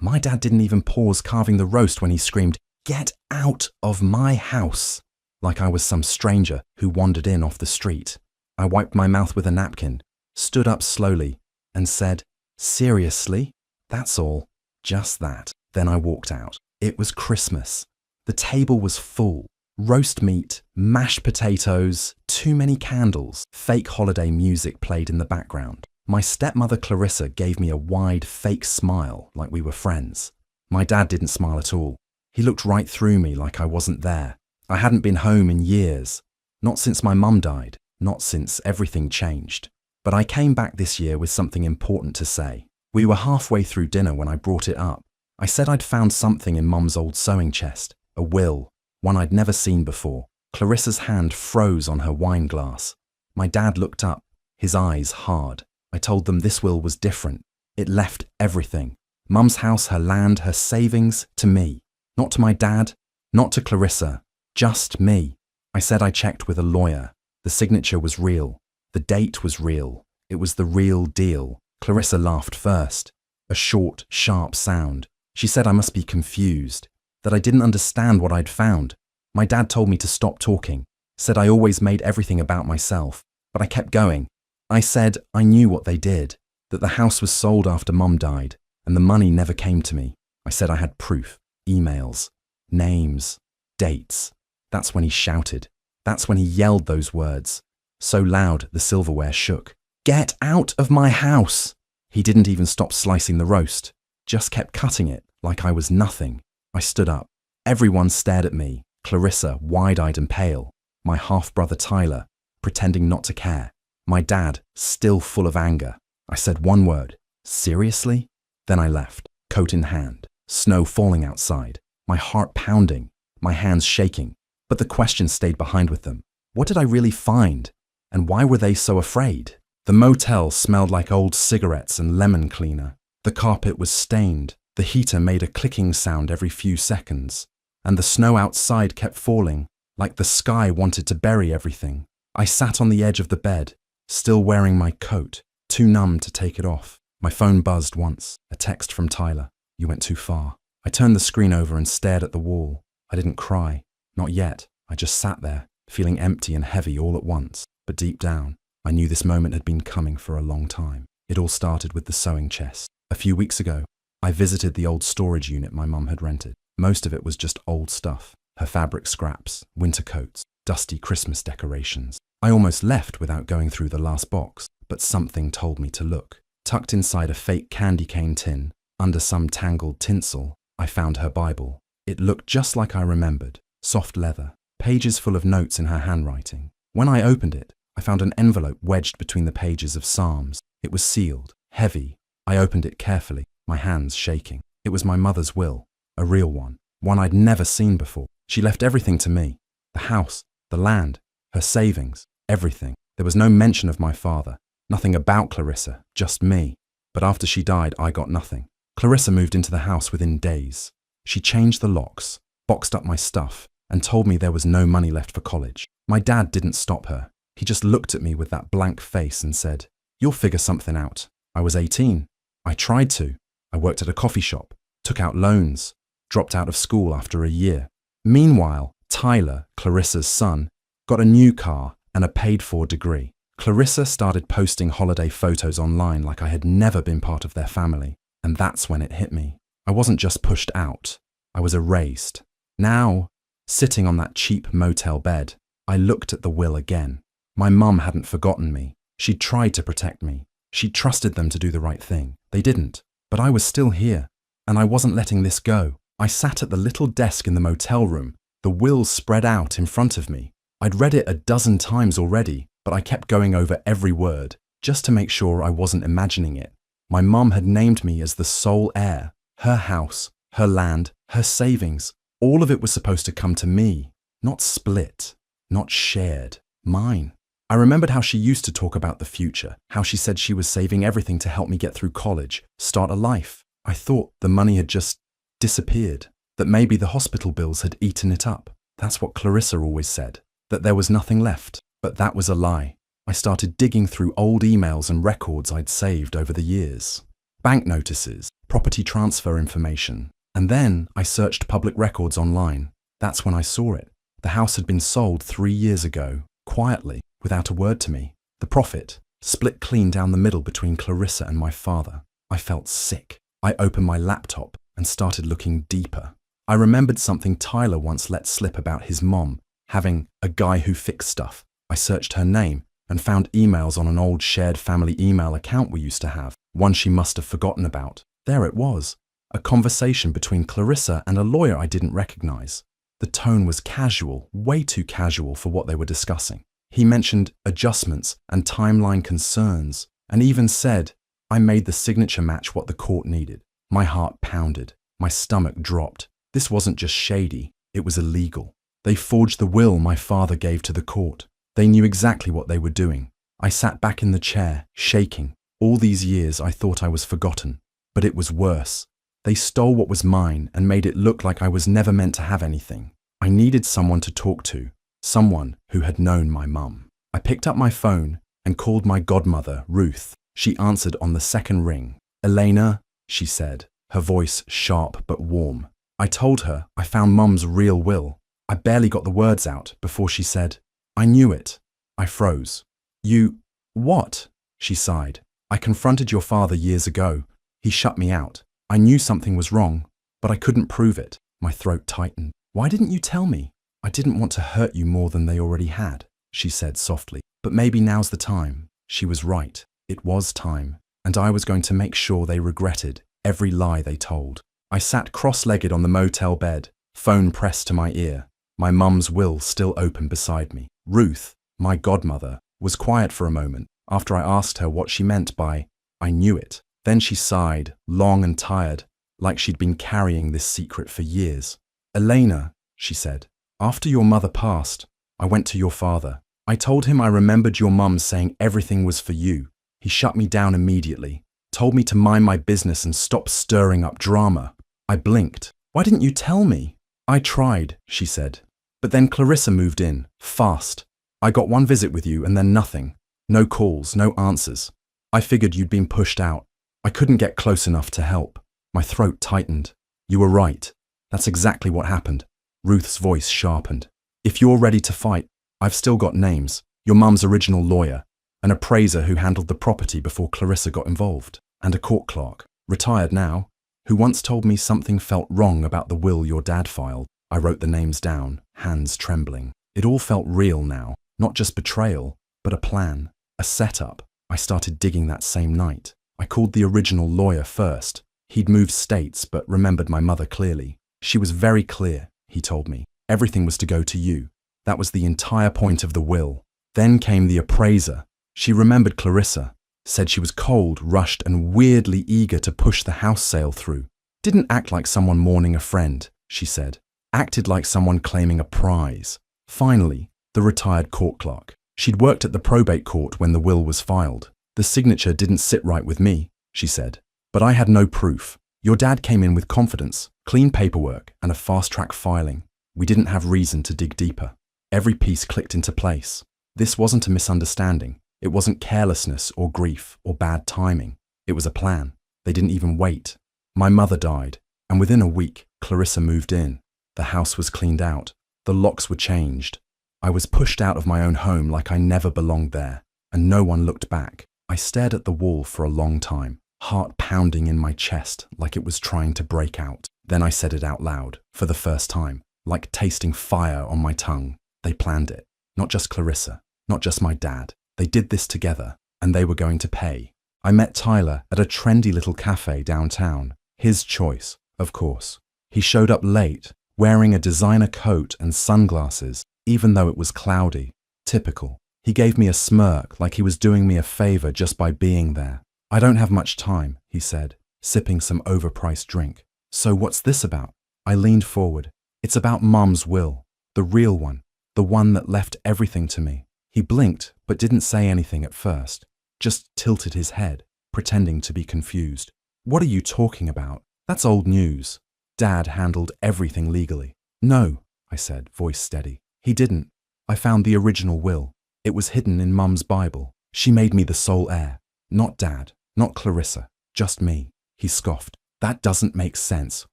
My dad didn't even pause carving the roast when he screamed, "Get out of my house!" like I was some stranger who wandered in off the street. I wiped my mouth with a napkin, stood up slowly, and said, "Seriously? That's all. Just that." Then I walked out. It was Christmas. The table was full. Roast meat, mashed potatoes, too many candles, fake holiday music played in the background. My stepmother Clarissa gave me a wide, fake smile like we were friends. My dad didn't smile at all. He looked right through me like I wasn't there. I hadn't been home in years. Not since my mum died, not since everything changed. But I came back this year with something important to say. We were halfway through dinner when I brought it up. I said I'd found something in Mum's old sewing chest, a will, one I'd never seen before. Clarissa's hand froze on her wine glass. My dad looked up, his eyes hard. I told them this will was different. It left everything. Mum's house, her land, her savings, to me. Not to my dad, not to Clarissa, just me. I said I checked with a lawyer. The signature was real. The date was real. It was the real deal. Clarissa laughed first. A short, sharp sound. She said I must be confused, that I didn't understand what I'd found. My dad told me to stop talking, said I always made everything about myself, but I kept going. I said I knew what they did, that the house was sold after Mum died, and the money never came to me. I said I had proof, emails, names, dates. That's when he shouted. That's when he yelled those words, so loud the silverware shook. "Get out of my house!" He didn't even stop slicing the roast, just kept cutting it like I was nothing. I stood up. Everyone stared at me, Clarissa wide-eyed and pale, my half-brother Tyler pretending not to care, my dad still full of anger. I said one word, "Seriously?" Then I left, coat in hand, snow falling outside, my heart pounding, my hands shaking. But the question stayed behind with them. What did I really find? And why were they so afraid? The motel smelled like old cigarettes and lemon cleaner. The carpet was stained. The heater made a clicking sound every few seconds. And the snow outside kept falling, like the sky wanted to bury everything. I sat on the edge of the bed, still wearing my coat, too numb to take it off. My phone buzzed once, a text from Tyler. "You went too far." I turned the screen over and stared at the wall. I didn't cry. Not yet. I just sat there, feeling empty and heavy all at once. But deep down, I knew this moment had been coming for a long time. It all started with the sewing chest. A few weeks ago, I visited the old storage unit my mum had rented. Most of it was just old stuff. Her fabric scraps, winter coats, dusty Christmas decorations. I almost left without going through the last box, but something told me to look. Tucked inside a fake candy cane tin, under some tangled tinsel, I found her Bible. It looked just like I remembered. Soft leather, pages full of notes in her handwriting. When I opened it, I found an envelope wedged between the pages of Psalms. It was sealed, heavy. I opened it carefully, my hands shaking. It was my mother's will, a real one I'd never seen before. She left everything to me. The house, the land, her savings, everything. There was no mention of my father, nothing about Clarissa, just me. But after she died, I got nothing. Clarissa moved into the house within days. She changed the locks, boxed up my stuff, and told me there was no money left for college. My dad didn't stop her. He just looked at me with that blank face and said, "You'll figure something out." I was 18. I tried to. I worked at a coffee shop, took out loans, dropped out of school after a year. Meanwhile, Tyler, Clarissa's son, got a new car and a paid-for degree. Clarissa started posting holiday photos online like I had never been part of their family. And that's when it hit me. I wasn't just pushed out. I was erased. Now, sitting on that cheap motel bed, I looked at the will again. My mum hadn't forgotten me. She'd tried to protect me. She trusted them to do the right thing. They didn't. But I was still here, and I wasn't letting this go. I sat at the little desk in the motel room, the will spread out in front of me. I'd read it a dozen times already, but I kept going over every word, just to make sure I wasn't imagining it. My mum had named me as the sole heir. Her house, her land, her savings, all of it was supposed to come to me, not split, not shared, mine. I remembered how she used to talk about the future, how she said she was saving everything to help me get through college, start a life. I thought the money had just disappeared, that maybe the hospital bills had eaten it up. That's what Clarissa always said, that there was nothing left. But that was a lie. I started digging through old emails and records I'd saved over the years. Bank notices, property transfer information. And then I searched public records online. That's when I saw it. The house had been sold 3 years ago, quietly, without a word to me. The profit split clean down the middle between Clarissa and my father. I felt sick. I opened my laptop and started looking deeper. I remembered something Tyler once let slip about his mom having a guy who fixed stuff. I searched her name and found emails on an old shared family email account we used to have, one she must have forgotten about. There it was, a conversation between Clarissa and a lawyer I didn't recognize. The tone was casual, way too casual for what they were discussing. He mentioned adjustments and timeline concerns, and even said, I made the signature match what the court needed. My heart pounded. My stomach dropped. This wasn't just shady, it was illegal. They forged the will my father gave to the court. They knew exactly what they were doing. I sat back in the chair, shaking. All these years I thought I was forgotten, but it was worse. They stole what was mine and made it look like I was never meant to have anything. I needed someone to talk to, someone who had known my mum. I picked up my phone and called my godmother, Ruth. She answered on the second ring. Elena, she said, her voice sharp but warm. I told her I found Mum's real will. I barely got the words out before she said, I knew it. I froze. You, what? She sighed. I confronted your father years ago. He shut me out. I knew something was wrong, but I couldn't prove it. My throat tightened. Why didn't you tell me? I didn't want to hurt you more than they already had, she said softly. But maybe now's the time. She was right. It was time. And I was going to make sure they regretted every lie they told. I sat cross-legged on the motel bed, phone pressed to my ear. My mum's will still open beside me. Ruth, my godmother, was quiet for a moment after I asked her what she meant by, I knew it. Then she sighed, long and tired, like she'd been carrying this secret for years. Elena, she said, after your mother passed, I went to your father. I told him I remembered your mum saying everything was for you. He shut me down immediately, told me to mind my business and stop stirring up drama. I blinked. Why didn't you tell me? I tried, she said. But then Clarissa moved in, fast. I got one visit with you and then nothing. No calls, no answers. I figured you'd been pushed out. I couldn't get close enough to help. My throat tightened. You were right. That's exactly what happened. Ruth's voice sharpened. If you're ready to fight, I've still got names. Your mum's original lawyer, an appraiser who handled the property before Clarissa got involved, and a court clerk, retired now, who once told me something felt wrong about the will your dad filed. I wrote the names down, hands trembling. It all felt real now, not just betrayal, but a plan, a setup. I started digging that same night. I called the original lawyer first. He'd moved states but remembered my mother clearly. She was very clear, he told me. Everything was to go to you. That was the entire point of the will. Then came the appraiser. She remembered Clarissa, said she was cold, rushed, and weirdly eager to push the house sale through. Didn't act like someone mourning a friend, she said. Acted like someone claiming a prize. Finally, the retired court clerk. She'd worked at the probate court when the will was filed. The signature didn't sit right with me, she said. But I had no proof. Your dad came in with confidence, clean paperwork, and a fast-track filing. We didn't have reason to dig deeper. Every piece clicked into place. This wasn't a misunderstanding. It wasn't carelessness or grief or bad timing. It was a plan. They didn't even wait. My mother died, and within a week, Clarissa moved in. The house was cleaned out. The locks were changed. I was pushed out of my own home like I never belonged there, and no one looked back. I stared at the wall for a long time, heart pounding in my chest like it was trying to break out. Then I said it out loud, for the first time, like tasting fire on my tongue. They planned it. Not just Clarissa, not just my dad. They did this together, and they were going to pay. I met Tyler at a trendy little cafe downtown. His choice, of course. He showed up late, wearing a designer coat and sunglasses, even though it was cloudy. Typical. He gave me a smirk like he was doing me a favor just by being there. I don't have much time, he said, sipping some overpriced drink. So what's this about? I leaned forward. It's about Mum's will. The real one. The one that left everything to me. He blinked, but didn't say anything at first. Just tilted his head, pretending to be confused. What are you talking about? That's old news. Dad handled everything legally. No, I said, voice steady. He didn't. I found the original will. It was hidden in Mum's Bible. She made me the sole heir. Not Dad, not Clarissa, just me. He scoffed. That doesn't make sense.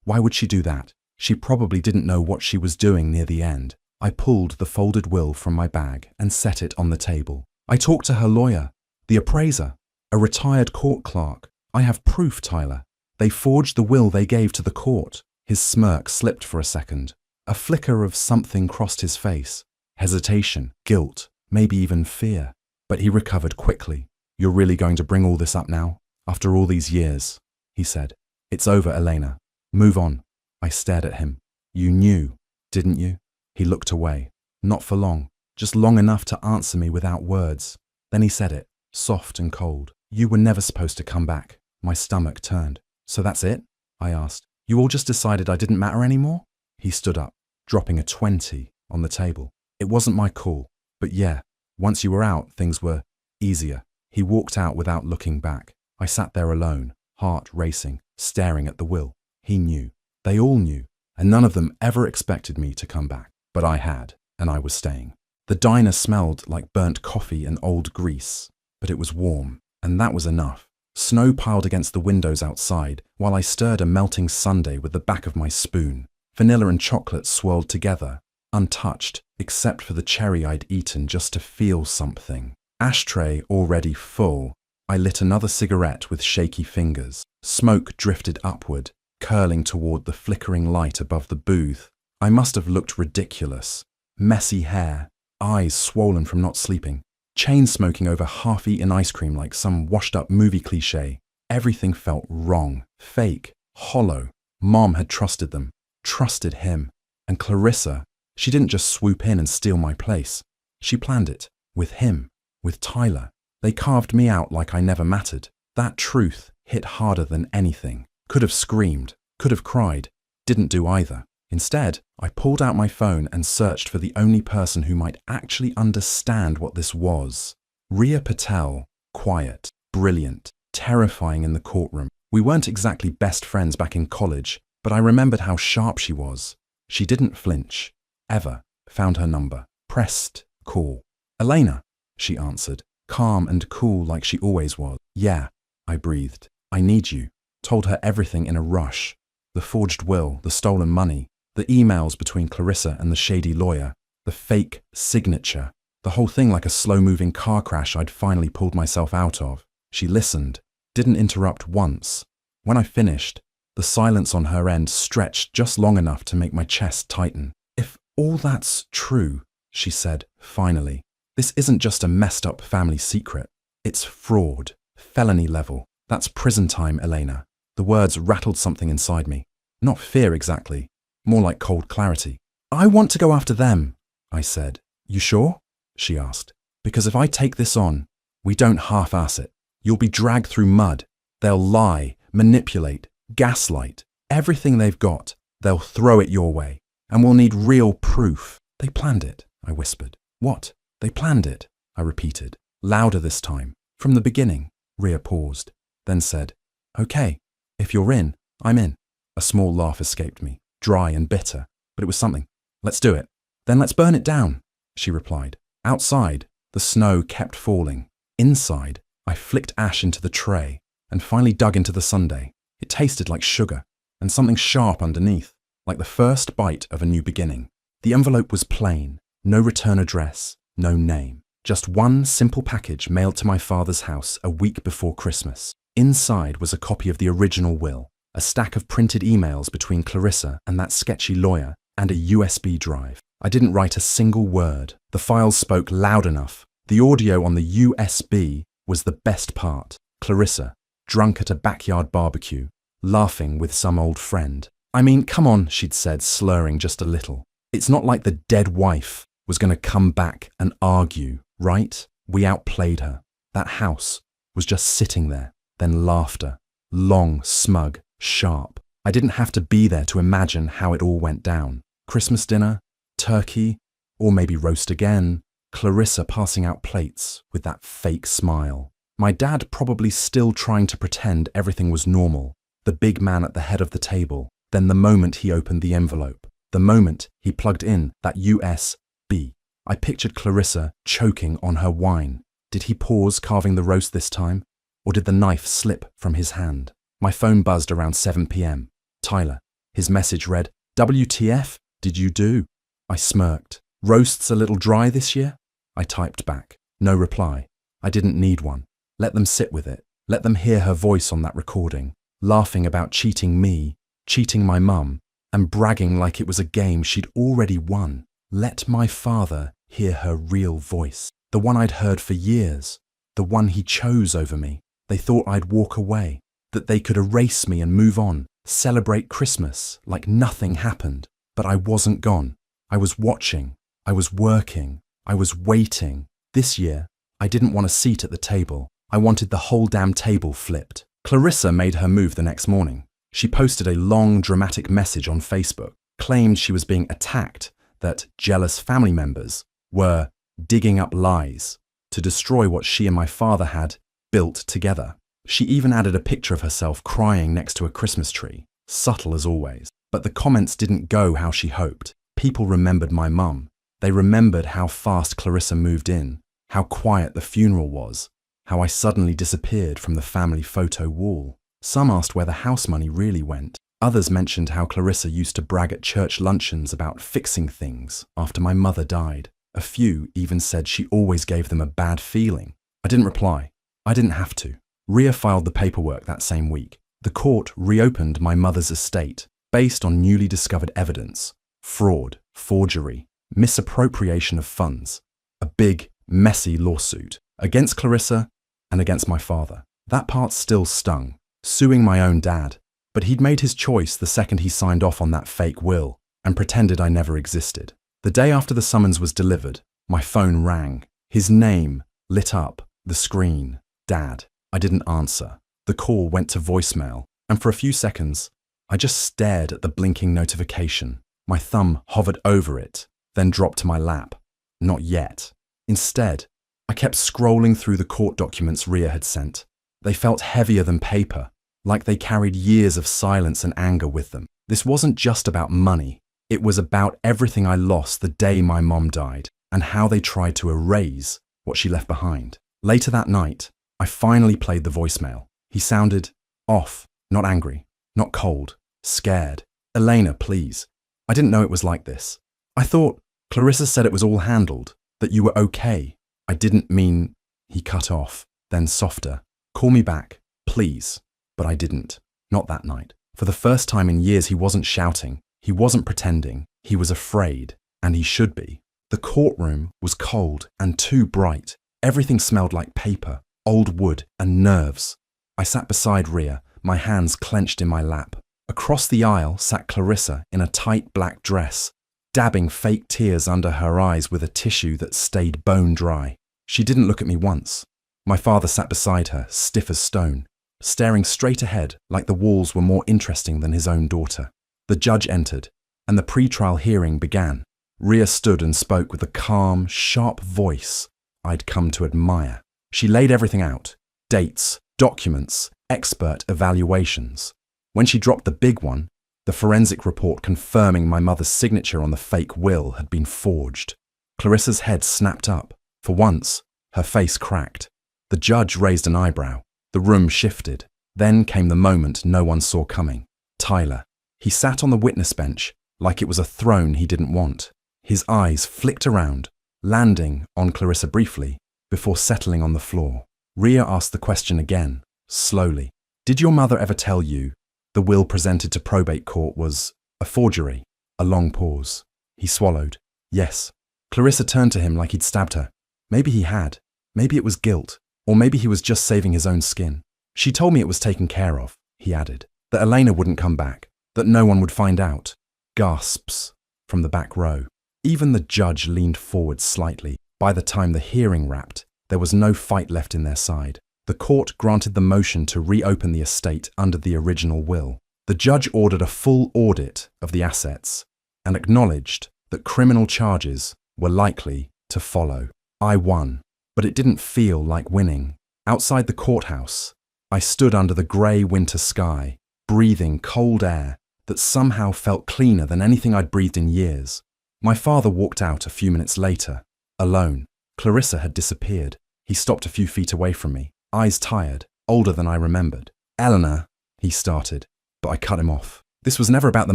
Why would she do that? She probably didn't know what she was doing near the end. I pulled the folded will from my bag and set it on the table. I talked to her lawyer, the appraiser, a retired court clerk. I have proof, Tyler. They forged the will they gave to the court. His smirk slipped for a second. A flicker of something crossed his face. Hesitation, guilt, maybe even fear. But he recovered quickly. You're really going to bring all this up now? After all these years? He said. It's over, Elena. Move on. I stared at him. You knew, didn't you? He looked away. Not for long, just long enough to answer me without words. Then he said it, soft and cold. You were never supposed to come back. My stomach turned. So that's it? I asked. You all just decided I didn't matter anymore? He stood up, dropping a 20 on the table. It wasn't my call, but yeah, once you were out, things were easier. He walked out without looking back. I sat there alone, heart racing, staring at the will. He knew. They all knew, and none of them ever expected me to come back. But I had, and I was staying. The diner smelled like burnt coffee and old grease, but it was warm, and that was enough. Snow piled against the windows outside, while I stirred a melting sundae with the back of my spoon. Vanilla and chocolate swirled together, untouched, except for the cherry I'd eaten just to feel something. Ashtray already full, I lit another cigarette with shaky fingers. Smoke drifted upward, curling toward the flickering light above the booth. I must have looked ridiculous. Messy hair, eyes swollen from not sleeping, chain smoking over half-eaten ice cream like some washed-up movie cliché. Everything felt wrong, fake, hollow. Mom had trusted them, trusted him. And Clarissa, she didn't just swoop in and steal my place. She planned it, with him, with Tyler. They carved me out like I never mattered. That truth hit harder than anything. Could have screamed, could have cried, didn't do either. Instead, I pulled out my phone and searched for the only person who might actually understand what this was. Rhea Patel, quiet, brilliant, terrifying in the courtroom. We weren't exactly best friends back in college, but I remembered how sharp she was. She didn't flinch, ever. Found her number, pressed call. Elena, she answered, calm and cool like she always was. Yeah, I breathed. I need you. Told her everything in a rush. The forged will, the stolen money, the emails between Clarissa and the shady lawyer, the fake signature, the whole thing like a slow-moving car crash I'd finally pulled myself out of. She listened, didn't interrupt once. When I finished, the silence on her end stretched just long enough to make my chest tighten. If all that's true, she said, finally, this isn't just a messed-up family secret. It's fraud, felony level. That's prison time, Elena. The words rattled something inside me. Not fear exactly, more like cold clarity. I want to go after them, I said. You sure? She asked. Because if I take this on, we don't half-ass it. You'll be dragged through mud. They'll lie, manipulate, gaslight. Everything they've got, they'll throw it your way. And we'll need real proof. They planned it, I whispered. What? They planned it, I repeated, louder this time. From the beginning. Rhea paused, then said, Okay, if you're in, I'm in. A small laugh escaped me, dry and bitter, but it was something. Let's do it. Then let's burn it down, she replied. Outside, the snow kept falling. Inside, I flicked ash into the tray and finally dug into the sundae. It tasted like sugar and something sharp underneath, like the first bite of a new beginning. The envelope was plain, no return address, no name. Just one simple package mailed to my father's house a week before Christmas. Inside was a copy of the original will, a stack of printed emails between Clarissa and that sketchy lawyer, and a USB drive. I didn't write a single word. The files spoke loud enough. The audio on the USB was the best part. Clarissa, drunk at a backyard barbecue, laughing with some old friend. I mean, come on, she'd said, slurring just a little. It's not like the dead wife was going to come back and argue, right? We outplayed her. That house was just sitting there. Then laughter, long, smug, sharp. I didn't have to be there to imagine how it all went down. Christmas dinner, turkey, or maybe roast again. Clarissa passing out plates with that fake smile. My dad probably still trying to pretend everything was normal. The big man at the head of the table. Then the moment he opened the envelope. The moment he plugged in that USB. I pictured Clarissa choking on her wine. Did he pause carving the roast this time? Or did the knife slip from his hand? My phone buzzed around 7 p.m. Tyler. His message read, "WTF did you do?" I smirked. "Roasts a little dry this year?" I typed back. No reply. I didn't need one. Let them sit with it. Let them hear her voice on that recording, laughing about cheating me, cheating my mum, and bragging like it was a game she'd already won. Let my father hear her real voice, the one I'd heard for years, the one he chose over me. They thought I'd walk away, that they could erase me and move on, celebrate Christmas like nothing happened. But I wasn't gone. I was watching. I was working. I was waiting. This year, I didn't want a seat at the table. I wanted the whole damn table flipped. Clarissa made her move the next morning. She posted a long, dramatic message on Facebook, claimed she was being attacked, that jealous family members were digging up lies to destroy what she and my father had built together. She even added a picture of herself crying next to a Christmas tree, subtle as always. But the comments didn't go how she hoped. People remembered my mum. They remembered how fast Clarissa moved in, how quiet the funeral was, how I suddenly disappeared from the family photo wall. Some asked where the house money really went. Others mentioned how Clarissa used to brag at church luncheons about fixing things after my mother died. A few even said she always gave them a bad feeling. I didn't reply. I didn't have to. Ria filed the paperwork that same week. The court reopened my mother's estate based on newly discovered evidence: fraud, forgery, misappropriation of funds. A big, messy lawsuit against Clarissa and against my father. That part still stung, suing my own dad. But he'd made his choice the second he signed off on that fake will and pretended I never existed. The day after the summons was delivered, my phone rang. His name lit up the screen. Dad. I didn't answer. The call went to voicemail, and for a few seconds, I just stared at the blinking notification. My thumb hovered over it, then dropped to my lap. Not yet. Instead, I kept scrolling through the court documents Ria had sent. They felt heavier than paper, like they carried years of silence and anger with them. This wasn't just about money. It was about everything I lost the day my mom died, and how they tried to erase what she left behind. Later that night, I finally played the voicemail. He sounded off, not angry, not cold, scared. "Elena, please. I didn't know it was like this. I thought Clarissa said it was all handled, that you were okay. I didn't mean..." He cut off, then softer. "Call me back, please." But I didn't. Not that night. For the first time in years, he wasn't shouting. He wasn't pretending. He was afraid, and he should be. The courtroom was cold and too bright. Everything smelled like paper, old wood, and nerves. I sat beside Ria, my hands clenched in my lap. Across the aisle sat Clarissa in a tight black dress, dabbing fake tears under her eyes with a tissue that stayed bone dry. She didn't look at me once. My father sat beside her, stiff as stone, staring straight ahead like the walls were more interesting than his own daughter. The judge entered, and the pre-trial hearing began. Ria stood and spoke with a calm, sharp voice I'd come to admire. She laid everything out: dates, documents, expert evaluations. When she dropped the big one, the forensic report confirming my mother's signature on the fake will had been forged. Clarissa's head snapped up. For once, her face cracked. The judge raised an eyebrow. The room shifted. Then came the moment no one saw coming. Tyler. He sat on the witness bench like it was a throne he didn't want. His eyes flicked around, landing on Clarissa briefly, before settling on the floor. Ria asked the question again, slowly. "Did your mother ever tell you the will presented to probate court was a forgery?" A long pause. He swallowed. "Yes." Clarissa turned to him like he'd stabbed her. Maybe he had. Maybe it was guilt. Or maybe he was just saving his own skin. "She told me it was taken care of," he added. "That Elena wouldn't come back. That no one would find out." Gasps from the back row. Even the judge leaned forward slightly. By the time the hearing wrapped, there was no fight left in their side. The court granted the motion to reopen the estate under the original will. The judge ordered a full audit of the assets and acknowledged that criminal charges were likely to follow. I won, but it didn't feel like winning. Outside the courthouse, I stood under the grey winter sky, breathing cold air that somehow felt cleaner than anything I'd breathed in years. My father walked out a few minutes later, alone. Clarissa had disappeared. He stopped a few feet away from me, eyes tired, older than I remembered. "Eleanor," he started, but I cut him off. This was never about the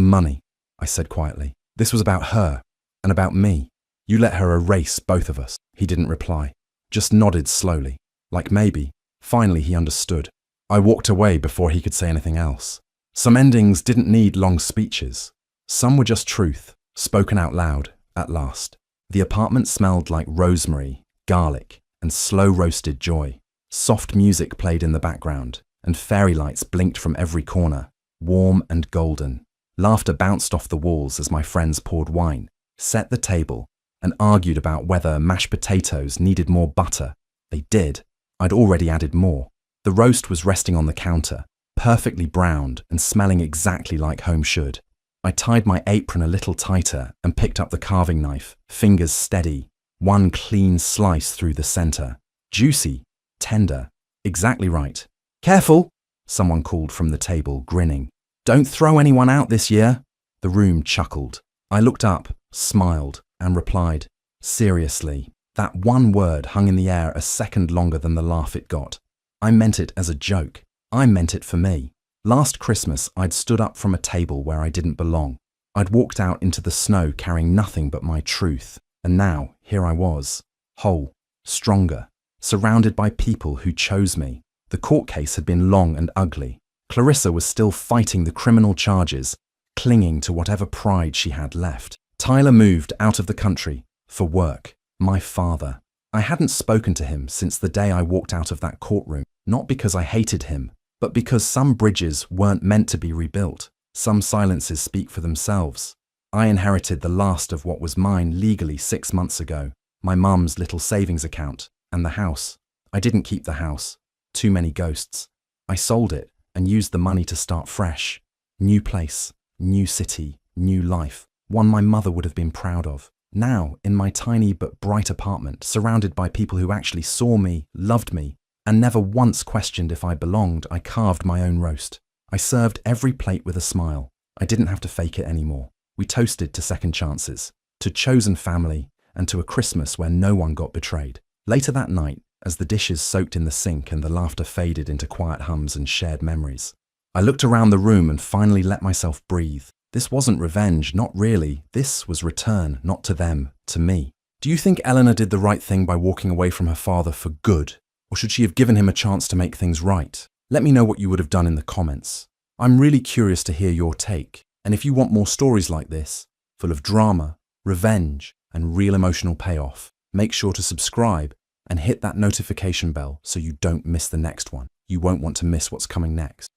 money, I said quietly. This was about her, and about me. You let her erase both of us. He didn't reply, just nodded slowly, like maybe, finally he understood. I walked away before he could say anything else. Some endings didn't need long speeches. Some were just truth, spoken out loud, at last. The apartment smelled like rosemary, garlic, and slow-roasted joy. Soft music played in the background, and fairy lights blinked from every corner, warm and golden. Laughter bounced off the walls as my friends poured wine, set the table, and argued about whether mashed potatoes needed more butter. They did. I'd already added more. The roast was resting on the counter, perfectly browned and smelling exactly like home should. I tied my apron a little tighter and picked up the carving knife, fingers steady, one clean slice through the center. Juicy, tender, exactly right. Careful, someone called from the table, grinning. Don't throw anyone out this year. The room chuckled. I looked up, smiled, and replied, seriously. That one word hung in the air a second longer than the laugh it got. I meant it as a joke. I meant it for me. Last Christmas, I'd stood up from a table where I didn't belong. I'd walked out into the snow carrying nothing but my truth. And now, here I was, whole, stronger, surrounded by people who chose me. The court case had been long and ugly. Clarissa was still fighting the criminal charges, clinging to whatever pride she had left. Tyler moved out of the country, for work. My father. I hadn't spoken to him since the day I walked out of that courtroom, not because I hated him, but because some bridges weren't meant to be rebuilt. Some silences speak for themselves. I inherited the last of what was mine legally 6 months ago, my mum's little savings account, and the house. I didn't keep the house. Too many ghosts. I sold it and used the money to start fresh. New place, new city, new life. One my mother would have been proud of. Now, in my tiny but bright apartment, surrounded by people who actually saw me, loved me, and never once questioned if I belonged, I carved my own roast. I served every plate with a smile. I didn't have to fake it anymore. We toasted to second chances, to chosen family, and to a Christmas where no one got betrayed. Later that night, as the dishes soaked in the sink and the laughter faded into quiet hums and shared memories, I looked around the room and finally let myself breathe. This wasn't revenge, not really. This was return, not to them, to me. Do you think Eleanor did the right thing by walking away from her father for good? Or should she have given him a chance to make things right? Let me know what you would have done in the comments. I'm really curious to hear your take. And if you want more stories like this, full of drama, revenge, and real emotional payoff, make sure to subscribe and hit that notification bell so you don't miss the next one. You won't want to miss what's coming next.